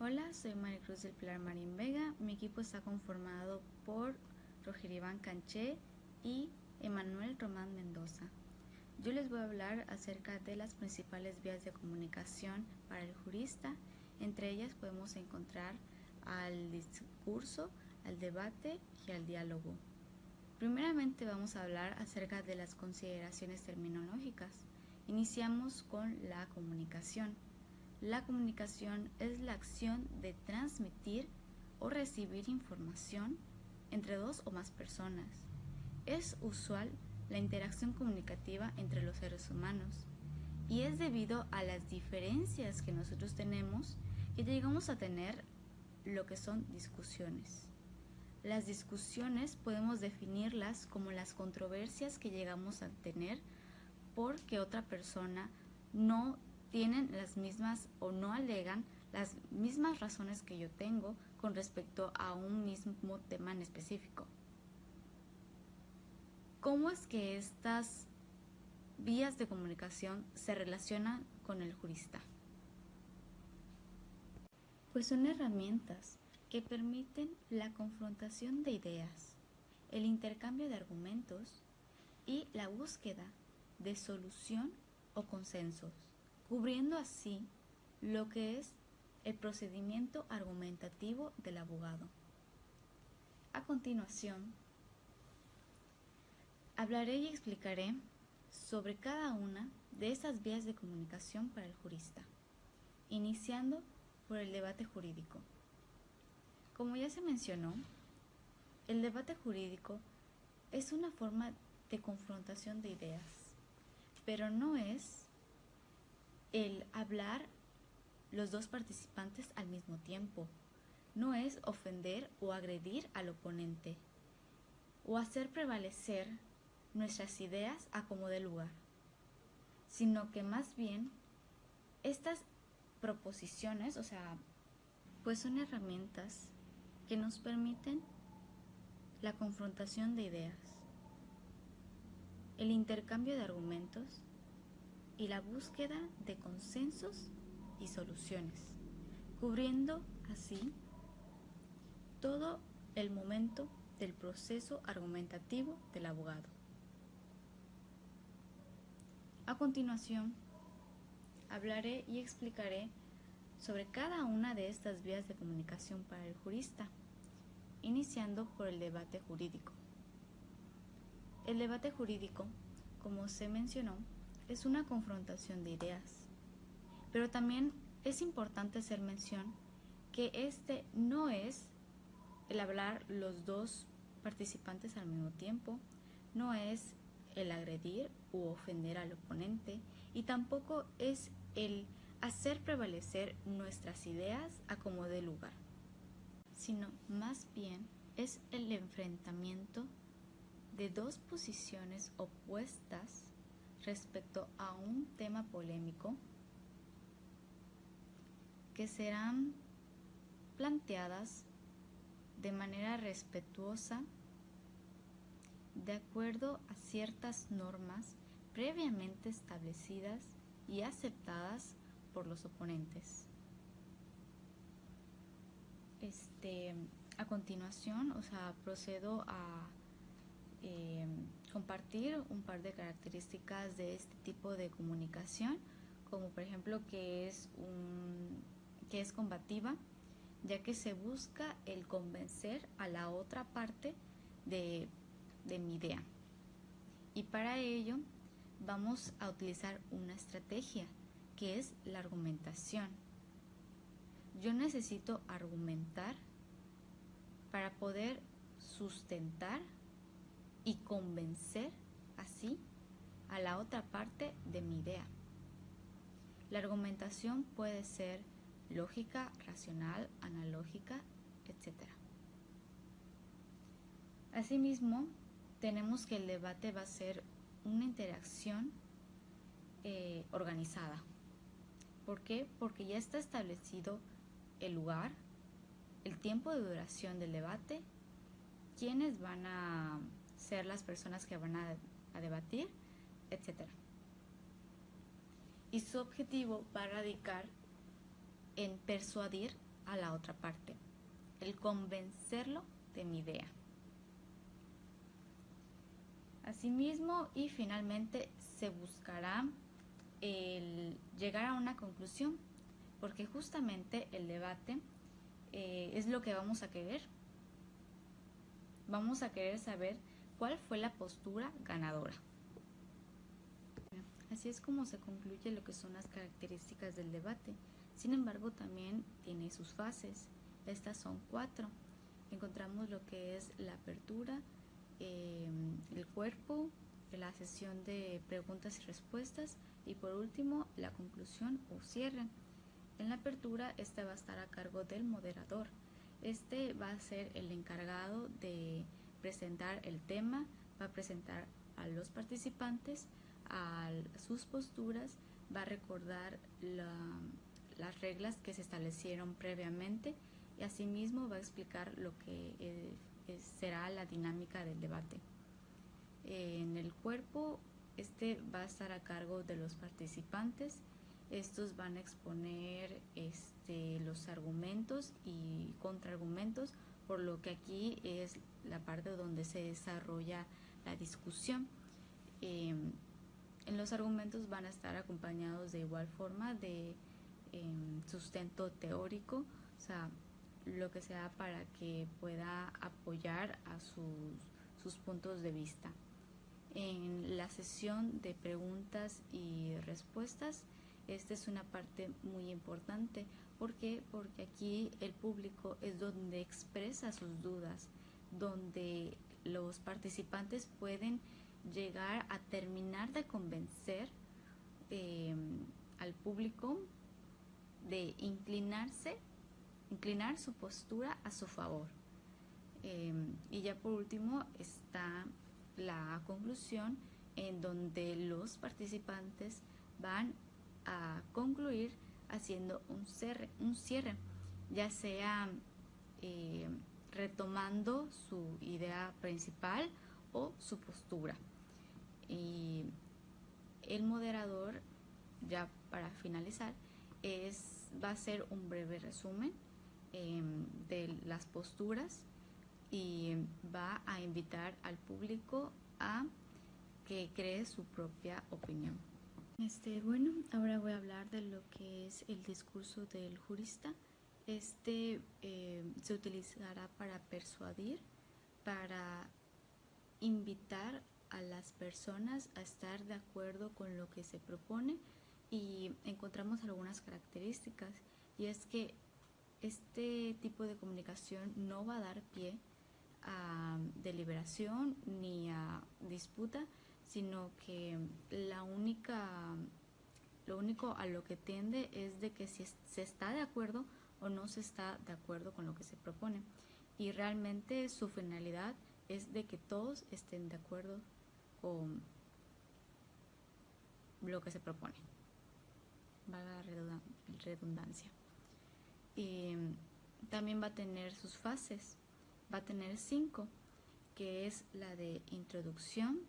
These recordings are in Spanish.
Hola, soy Maricruz del Pilar Marín Vega. Mi equipo está conformado por Roger Iván Canché y Emanuel Román Mendoza. Yo les voy a hablar acerca de las principales vías de comunicación para el jurista. Entre ellas podemos encontrar al discurso, al debate y al diálogo. Primeramente vamos a hablar acerca de las consideraciones terminológicas. Iniciamos con la comunicación. La comunicación es la acción de transmitir o recibir información entre dos o más personas. Es usual la interacción comunicativa entre los seres humanos y es debido a las diferencias que nosotros tenemos que llegamos a tener lo que son discusiones. Las discusiones podemos definirlas como las controversias que llegamos a tener porque otra persona no tienen las mismas o no alegan las mismas razones que yo tengo con respecto a un mismo tema en específico. ¿Cómo es que estas vías de comunicación se relacionan con el jurista? Pues son herramientas que permiten la confrontación de ideas, el intercambio de argumentos y la búsqueda de solución o consensos, cubriendo así lo que es el procedimiento argumentativo del abogado. A continuación, hablaré y explicaré sobre cada una de estas vías de comunicación para el jurista, iniciando por el debate jurídico. Como ya se mencionó, el debate jurídico es una forma de confrontación de ideas, pero no es el hablar los dos participantes al mismo tiempo. No es ofender o agredir al oponente o hacer prevalecer nuestras ideas a como dé lugar, sino que más bien estas proposiciones, pues son herramientas que nos permiten la confrontación de ideas, el intercambio de argumentos y la búsqueda de consensos y soluciones, cubriendo así todo el momento del proceso argumentativo del abogado. A continuación, hablaré y explicaré sobre cada una de estas vías de comunicación para el jurista, iniciando por el debate jurídico. El debate jurídico, como se mencionó, es una confrontación de ideas, pero también es importante hacer mención que este no es el hablar los dos participantes al mismo tiempo, no es el agredir u ofender al oponente y tampoco es el hacer prevalecer nuestras ideas a como dé lugar, sino más bien es el enfrentamiento de dos posiciones opuestas respecto a un tema polémico que serán planteadas de manera respetuosa de acuerdo a ciertas normas previamente establecidas y aceptadas por los oponentes. A continuación, procedo a compartir un par de características de este tipo de comunicación, como por ejemplo que es combativa, ya que se busca el convencer a la otra parte de mi idea. Y para ello vamos a utilizar una estrategia que es la argumentación. Yo necesito argumentar para poder sustentar y convencer así a la otra parte de mi idea. La argumentación puede ser lógica, racional, analógica, etc. Asimismo, tenemos que el debate va a ser una interacción organizada. ¿Por qué? Porque ya está establecido el lugar, el tiempo de duración del debate, quiénes van a ser las personas que van a debatir, etc. Y su objetivo va a radicar en persuadir a la otra parte, el convencerlo de mi idea. Asimismo, y finalmente se buscará el llegar a una conclusión, porque justamente el debate es lo que vamos a querer. Vamos a querer saber cuál fue la postura ganadora. Así es como se concluye lo que son las características del debate. Sin embargo, también tiene sus fases. Estas son 4. Encontramos lo que es la apertura, el cuerpo, la sesión de preguntas y respuestas y por último la conclusión o cierre. En la apertura, esta va a estar a cargo del moderador. Este va a ser el encargado de presentar el tema, va a presentar a los participantes, a sus posturas, va a recordar las reglas que se establecieron previamente y asimismo va a explicar lo que será la dinámica del debate. En el cuerpo, este va a estar a cargo de los participantes. Estos van a exponer los argumentos y contraargumentos, por lo que aquí es la parte donde se desarrolla la discusión. En los argumentos van a estar acompañados de igual forma de sustento teórico, o sea, lo que sea para que pueda apoyar a sus puntos de vista. En la sesión de preguntas y respuestas, esta es una parte muy importante. ¿Por qué? Porque aquí el público es donde expresa sus dudas, donde los participantes pueden llegar a terminar de convencer al público de inclinar su postura a su favor. Y ya por último está la conclusión, en donde los participantes van a concluir haciendo un cierre, ya sea retomando su idea principal o su postura. Y el moderador, ya para finalizar, va a hacer un breve resumen de las posturas y va a invitar al público a que cree su propia opinión. Bueno, ahora voy a hablar de lo que es el discurso del jurista. Se utilizará para persuadir, para invitar a las personas a estar de acuerdo con lo que se propone, y encontramos algunas características, y es que este tipo de comunicación no va a dar pie a deliberación ni a disputa, sino que lo único a lo que tiende es de que si se está de acuerdo o no se está de acuerdo con lo que se propone, y realmente su finalidad es de que todos estén de acuerdo con lo que se propone, valga la redundancia. Y también va a tener sus fases, va a tener 5, que es la de introducción,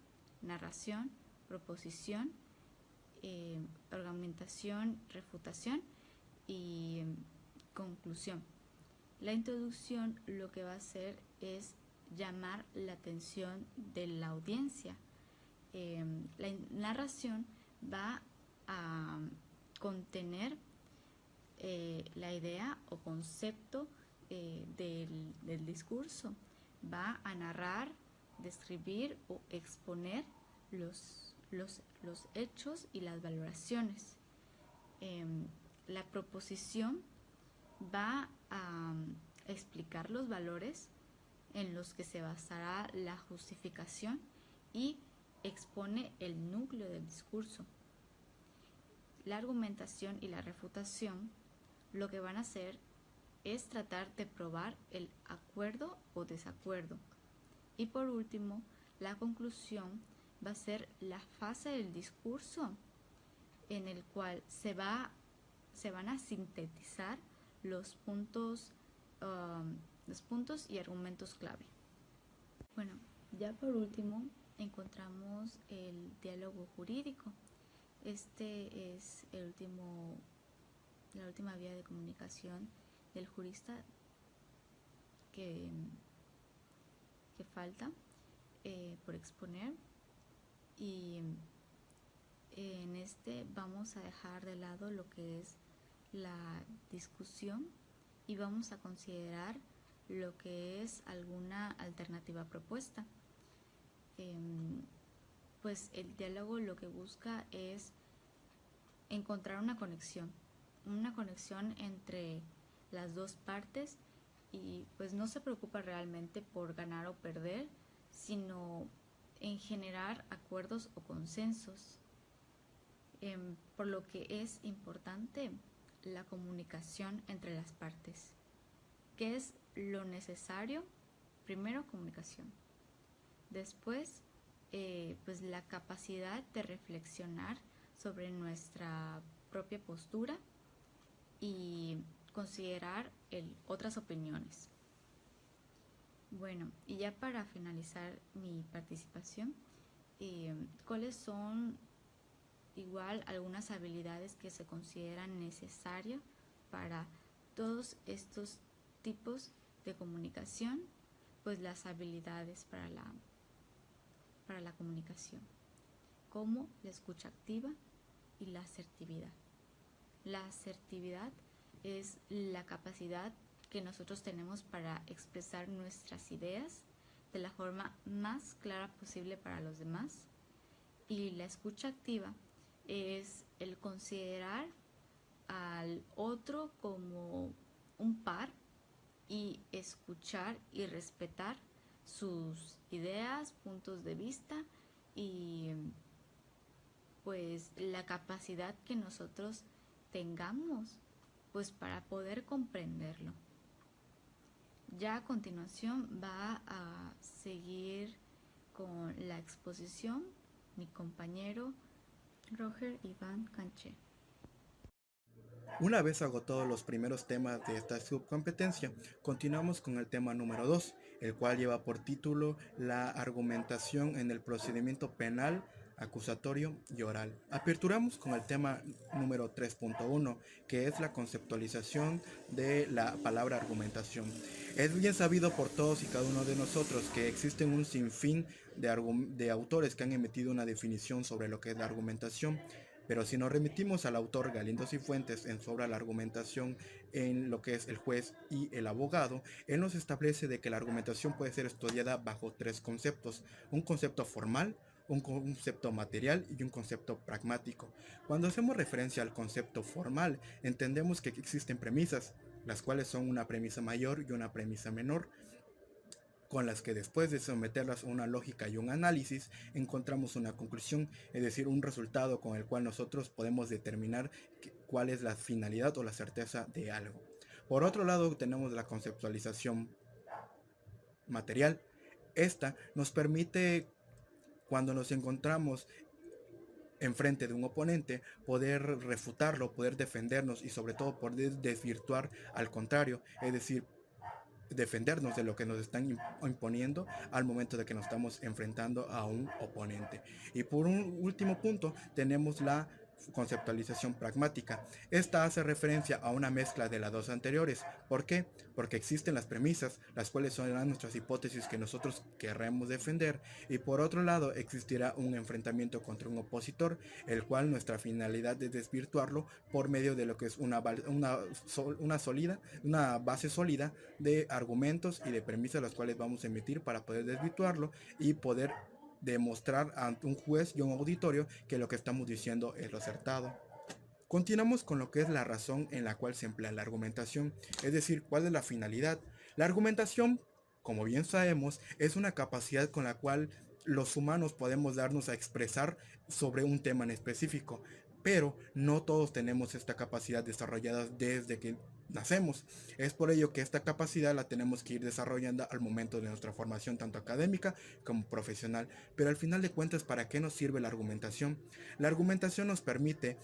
narración, proposición, argumentación, refutación y conclusión. La introducción lo que va a hacer es llamar la atención de la audiencia. La narración va a contener la idea o concepto del discurso. Va a narrar, describir o exponer los hechos y las valoraciones. La proposición va a explicar los valores en los que se basará la justificación y expone el núcleo del discurso. La argumentación y la refutación lo que van a hacer es tratar de probar el acuerdo o desacuerdo. Y por último, la conclusión va a ser la fase del discurso, en el cual se van a sintetizar los puntos y argumentos clave. Bueno, ya por último encontramos el diálogo jurídico. Este es la última vía de comunicación del jurista que falta por exponer, y en este vamos a dejar de lado lo que es la discusión y vamos a considerar lo que es alguna alternativa propuesta. Pues el diálogo lo que busca es encontrar una conexión entre las dos partes, y pues no se preocupa realmente por ganar o perder, sino en generar acuerdos o consensos. Por lo que es importante la comunicación entre las partes. ¿Qué es lo necesario? Primero, comunicación. Después, pues la capacidad de reflexionar sobre nuestra propia postura y considerar otras opiniones. Bueno, y ya para finalizar mi participación, ¿cuáles son igual algunas habilidades que se consideran necesarias para todos estos tipos de comunicación? Pues las habilidades para la comunicación, como la escucha activa y la asertividad. La asertividad es la capacidad que nosotros tenemos para expresar nuestras ideas de la forma más clara posible para los demás, y la escucha activa es el considerar al otro como un par y escuchar y respetar sus ideas, puntos de vista y pues la capacidad que nosotros tengamos pues para poder comprenderlo. Ya a continuación va a seguir con la exposición mi compañero Roger Iván Canché. Una vez agotados los primeros temas de esta subcompetencia, continuamos con el tema número 2, el cual lleva por título la argumentación en el procedimiento penal, acusatorio y oral. Aperturamos con el tema número 3.1, que es la conceptualización de la palabra argumentación. Es bien sabido por todos y cada uno de nosotros que existen un sinfín de autores que han emitido una definición sobre lo que es la argumentación. Pero si nos remitimos al autor Galindo Cifuentes en sobre la argumentación en lo que es el juez y el abogado, él nos establece de que la argumentación puede ser estudiada bajo tres conceptos: un concepto formal, un concepto material y un concepto pragmático. Cuando hacemos referencia al concepto formal, entendemos que existen premisas, las cuales son una premisa mayor y una premisa menor, con las que después de someterlas a una lógica y un análisis encontramos una conclusión, es decir, un resultado con el cual nosotros podemos determinar cuál es la finalidad o la certeza de algo. Por otro lado, tenemos la conceptualización material. Esta nos permite, cuando nos encontramos enfrente de un oponente, poder refutarlo, poder defendernos y sobre todo poder desvirtuar al contrario, es decir, defendernos de lo que nos están imponiendo al momento de que nos estamos enfrentando a un oponente. Y por un último punto tenemos la conceptualización pragmática. Esta hace referencia a una mezcla de las dos anteriores. ¿Por qué? Porque existen las premisas, las cuales son nuestras hipótesis que nosotros querremos defender, y por otro lado existirá un enfrentamiento contra un opositor, el cual nuestra finalidad es desvirtuarlo por medio de lo que es una base sólida de argumentos y de premisas las cuales vamos a emitir para poder desvirtuarlo y poder demostrar ante un juez y un auditorio que lo que estamos diciendo es lo acertado. Continuamos con lo que es la razón en la cual se emplea la argumentación, es decir, cuál es la finalidad. La argumentación, como bien sabemos, es una capacidad con la cual los humanos podemos darnos a expresar sobre un tema en específico, pero no todos tenemos esta capacidad desarrollada desde que nacemos. Es por ello que esta capacidad la tenemos que ir desarrollando al momento de nuestra formación, tanto académica como profesional. Pero al final de cuentas, ¿para qué nos sirve la argumentación? La argumentación nos permite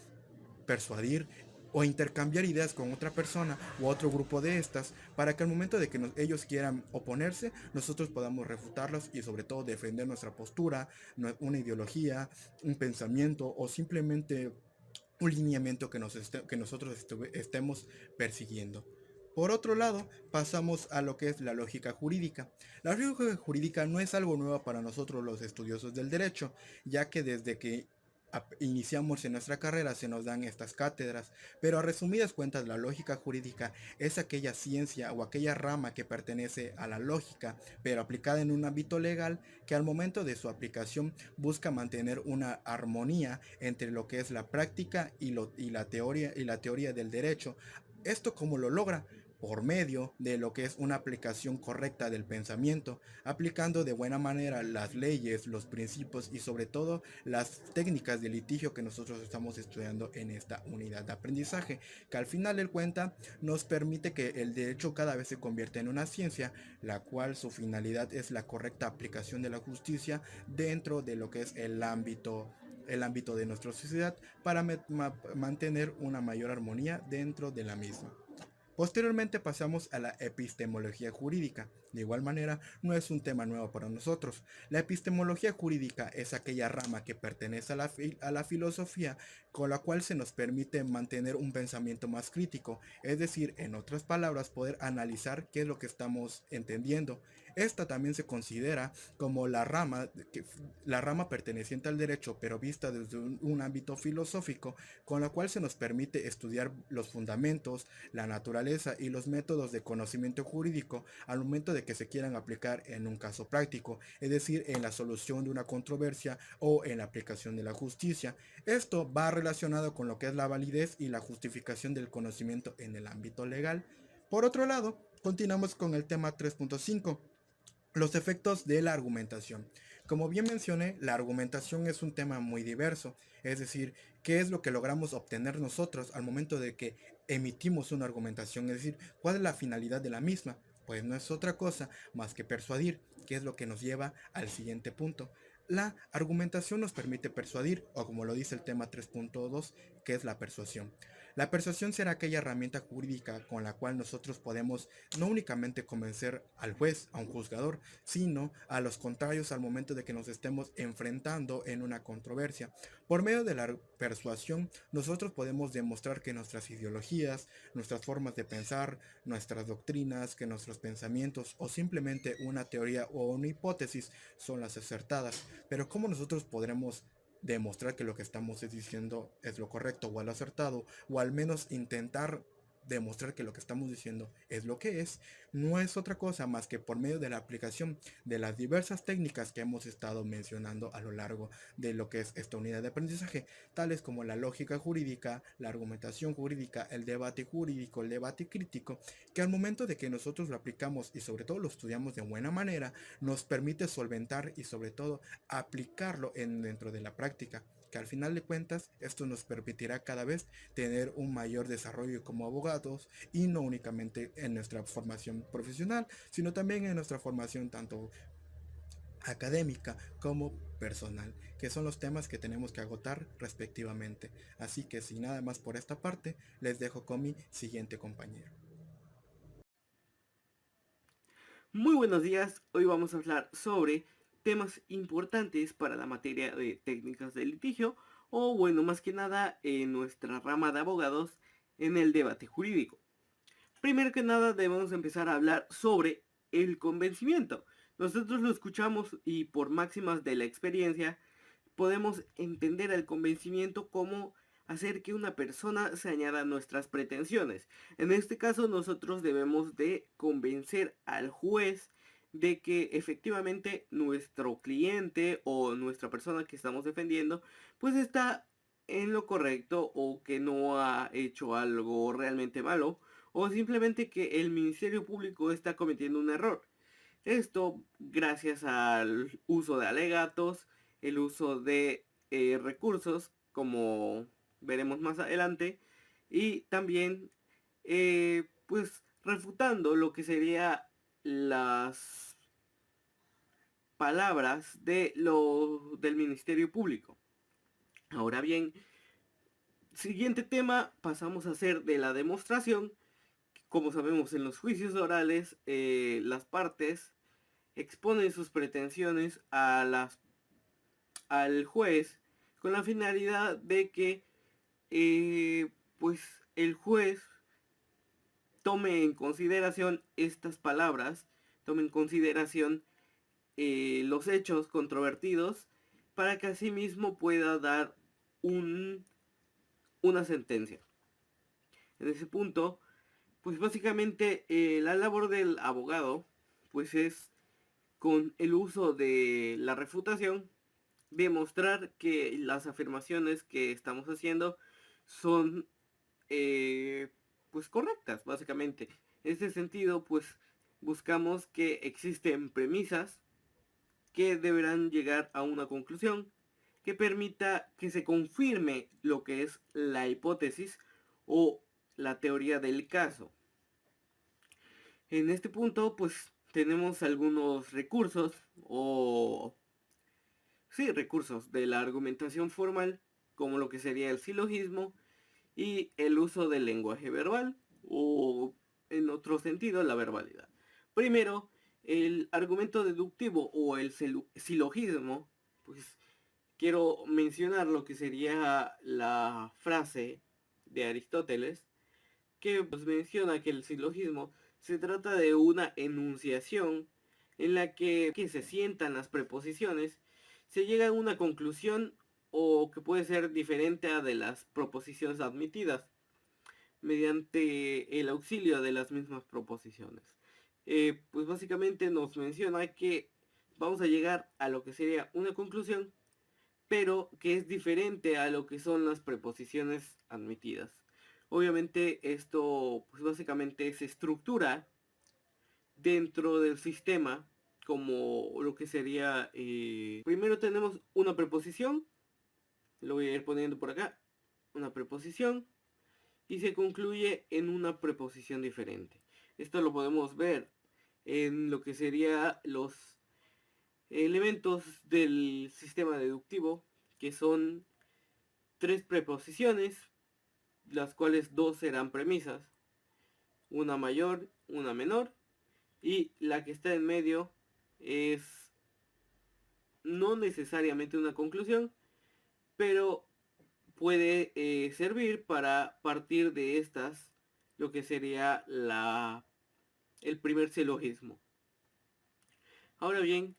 persuadir o intercambiar ideas con otra persona u otro grupo de estas, para que al momento de que ellos quieran oponerse, nosotros podamos refutarlos y sobre todo defender nuestra postura, una ideología, un pensamiento o simplemente un lineamiento que nosotros estemos persiguiendo. Por otro lado, pasamos a lo que es la lógica jurídica. La lógica jurídica no es algo nuevo para nosotros los estudiosos del derecho, ya que desde que iniciamos en nuestra carrera se nos dan estas cátedras, pero a resumidas cuentas la lógica jurídica es aquella ciencia o aquella rama que pertenece a la lógica, pero aplicada en un ámbito legal que al momento de su aplicación busca mantener una armonía entre lo que es la práctica y la teoría del derecho. ¿Esto cómo lo logra? Por medio de lo que es una aplicación correcta del pensamiento, aplicando de buena manera las leyes, los principios y sobre todo las técnicas de litigio que nosotros estamos estudiando en esta unidad de aprendizaje, que al final del cuenta nos permite que el derecho cada vez se convierta en una ciencia, la cual su finalidad es la correcta aplicación de la justicia dentro de lo que es el ámbito de nuestra sociedad para mantener una mayor armonía dentro de la misma. Posteriormente pasamos a la epistemología jurídica. De igual manera, no es un tema nuevo para nosotros. La epistemología jurídica es aquella rama que pertenece a la filosofía con la cual se nos permite mantener un pensamiento más crítico, es decir, en otras palabras, poder analizar qué es lo que estamos entendiendo. Esta también se considera como la rama perteneciente al derecho, pero vista desde un ámbito filosófico, con la cual se nos permite estudiar los fundamentos, la naturaleza y los métodos de conocimiento jurídico al momento de que se quieran aplicar en un caso práctico, es decir, en la solución de una controversia o en la aplicación de la justicia. Esto va relacionado con lo que es la validez y la justificación del conocimiento en el ámbito legal. Por otro lado, continuamos con el tema 3.5. Los efectos de la argumentación. Como bien mencioné, la argumentación es un tema muy diverso, es decir, qué es lo que logramos obtener nosotros al momento de que emitimos una argumentación, es decir, cuál es la finalidad de la misma. Pues no es otra cosa más que persuadir, que es lo que nos lleva al siguiente punto. La argumentación nos permite persuadir, o como lo dice el tema 3.2, que es la persuasión. La persuasión será aquella herramienta jurídica con la cual nosotros podemos no únicamente convencer al juez, a un juzgador, sino a los contrarios al momento de que nos estemos enfrentando en una controversia. Por medio de la persuasión, nosotros podemos demostrar que nuestras ideologías, nuestras formas de pensar, nuestras doctrinas, que nuestros pensamientos o simplemente una teoría o una hipótesis son las acertadas. Pero ¿cómo nosotros podremos demostrar que lo que estamos diciendo es lo correcto o lo acertado, o al menos intentar demostrar que lo que estamos diciendo es lo que es? No es otra cosa más que por medio de la aplicación de las diversas técnicas que hemos estado mencionando a lo largo de lo que es esta unidad de aprendizaje, tales como la lógica jurídica, la argumentación jurídica, el debate jurídico, el debate crítico, que al momento de que nosotros lo aplicamos y sobre todo lo estudiamos de buena manera, nos permite solventar y sobre todo aplicarlo dentro de la práctica, que al final de cuentas esto nos permitirá cada vez tener un mayor desarrollo como abogados, y no únicamente en nuestra formación profesional, sino también en nuestra formación tanto académica como personal, que son los temas que tenemos que agotar respectivamente. Así que sin nada más por esta parte, les dejo con mi siguiente compañero. Muy buenos días, hoy vamos a hablar sobre temas importantes para la materia de técnicas de litigio, o bueno, más que nada en nuestra rama de abogados en el debate jurídico. Primero que nada debemos empezar a hablar sobre el convencimiento. Nosotros lo escuchamos y por máximas de la experiencia podemos entender el convencimiento como hacer que una persona se añada a nuestras pretensiones. En este caso nosotros debemos de convencer al juez de que efectivamente nuestro cliente o nuestra persona que estamos defendiendo pues está en lo correcto, o que no ha hecho algo realmente malo, o simplemente que el Ministerio Público está cometiendo un error. Esto gracias al uso de alegatos, el uso de recursos, como veremos más adelante, y también pues refutando lo que sería las palabras del Ministerio Público. Ahora bien, siguiente tema, pasamos a hacer de la demostración. Como sabemos, en los juicios orales las partes exponen sus pretensiones al juez con la finalidad de que pues el juez tome en consideración estas palabras, tome en consideración los hechos controvertidos, para que asimismo pueda dar una sentencia. En ese punto, pues básicamente la labor del abogado pues es, con el uso de la refutación, demostrar que las afirmaciones que estamos haciendo son pues correctas, básicamente. En este sentido, pues buscamos que existen premisas que deberán llegar a una conclusión que permita que se confirme lo que es la hipótesis o la teoría del caso. En este punto, pues tenemos algunos recursos recursos de la argumentación formal, como lo que sería el silogismo y el uso del lenguaje verbal, o en otro sentido, la verbalidad. Primero, el argumento deductivo o el silogismo, pues quiero mencionar lo que sería la frase de Aristóteles, que pues menciona que el silogismo se trata de una enunciación en la que se sientan las preposiciones, se llega a una conclusión o que puede ser diferente a de las proposiciones admitidas mediante el auxilio de las mismas proposiciones. Pues básicamente nos menciona que vamos a llegar a lo que sería una conclusión, pero que es diferente a lo que son las preposiciones admitidas. Obviamente esto pues básicamente se estructura dentro del sistema como lo que sería, primero tenemos una preposición, lo voy a ir poniendo por acá, una preposición, y se concluye en una preposición diferente. Esto lo podemos ver en lo que sería los elementos del sistema deductivo, que son 3 preposiciones, las cuales 2 serán premisas, una mayor, una menor, y la que está en medio es no necesariamente una conclusión, pero puede servir para partir de estas lo que sería el primer silogismo. Ahora bien,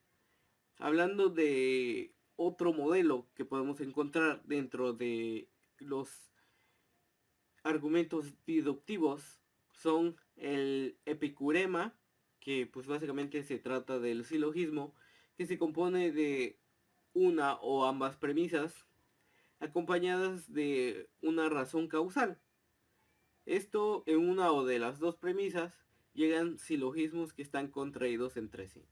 hablando de otro modelo que podemos encontrar dentro de los argumentos deductivos, son el epicurema, que pues básicamente se trata del silogismo, que se compone de una o ambas premisas acompañadas de una razón causal. Esto, en una o de las dos premisas llegan silogismos que están contraídos entre sí.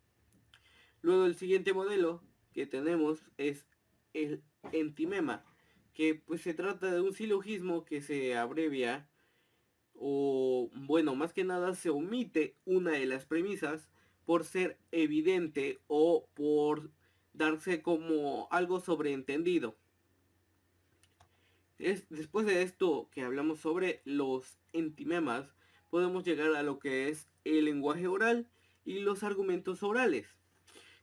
Luego el siguiente modelo que tenemos es el entimema, que pues se trata de un silogismo que se abrevia, o bueno, más que nada se omite una de las premisas por ser evidente o por darse como algo sobreentendido. Después de esto que hablamos sobre los entimemas, podemos llegar a lo que es el lenguaje oral y los argumentos orales.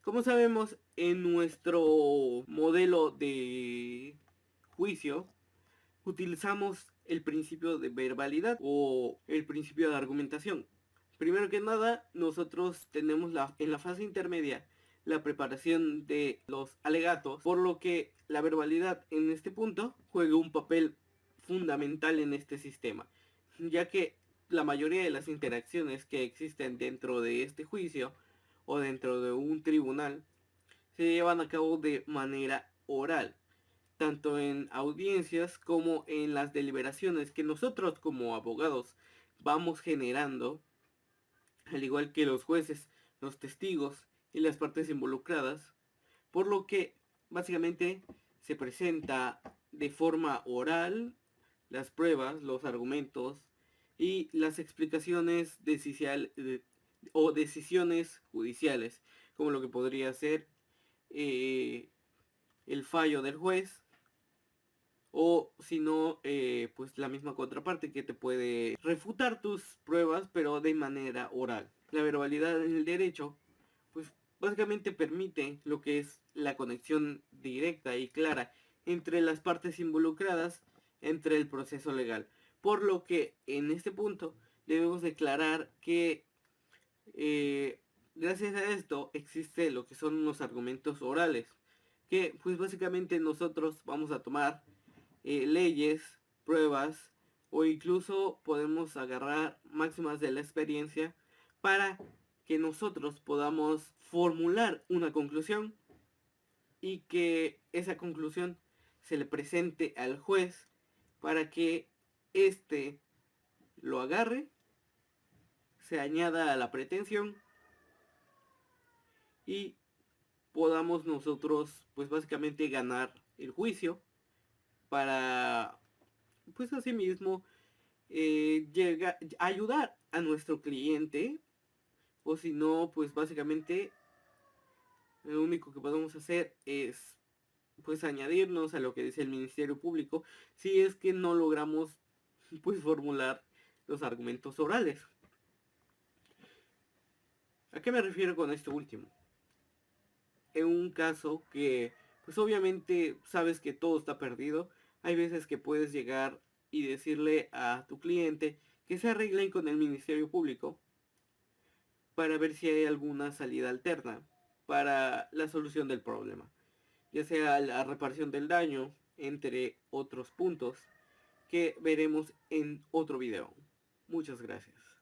Como sabemos, en nuestro modelo de juicio utilizamos el principio de verbalidad o el principio de argumentación. Primero que nada, nosotros tenemos en la fase intermedia la preparación de los alegatos, por lo que la verbalidad en este punto juega un papel fundamental en este sistema, ya que la mayoría de las interacciones que existen dentro de este juicio o dentro de un tribunal se llevan a cabo de manera oral, tanto en audiencias como en las deliberaciones que nosotros como abogados vamos generando, al igual que los jueces, los testigos y las partes involucradas, por lo que básicamente se presenta de forma oral las pruebas, los argumentos y las explicaciones o decisiones judiciales, como lo que podría ser el fallo del juez, o si no, pues la misma contraparte que te puede refutar tus pruebas, pero de manera oral. La verbalidad en el derecho, pues básicamente permite lo que es la conexión directa y clara entre las partes involucradas entre el proceso legal. Por lo que en este punto debemos declarar que gracias a esto existe lo que son unos argumentos orales, que pues básicamente nosotros vamos a tomar leyes, pruebas o incluso podemos agarrar máximas de la experiencia para que nosotros podamos formular una conclusión y que esa conclusión se le presente al juez para que éste lo agarre, se añada a la pretensión y podamos nosotros pues básicamente ganar el juicio para pues asimismo ayudar a nuestro cliente, o si no pues básicamente lo único que podemos hacer es pues añadirnos a lo que dice el Ministerio Público si es que no logramos pues formular los argumentos orales. ¿A qué me refiero con esto último? En un caso que pues obviamente sabes que todo está perdido, hay veces que puedes llegar y decirle a tu cliente que se arreglen con el Ministerio Público para ver si hay alguna salida alterna para la solución del problema, ya sea la reparación del daño, entre otros puntos que veremos en otro video. Muchas gracias.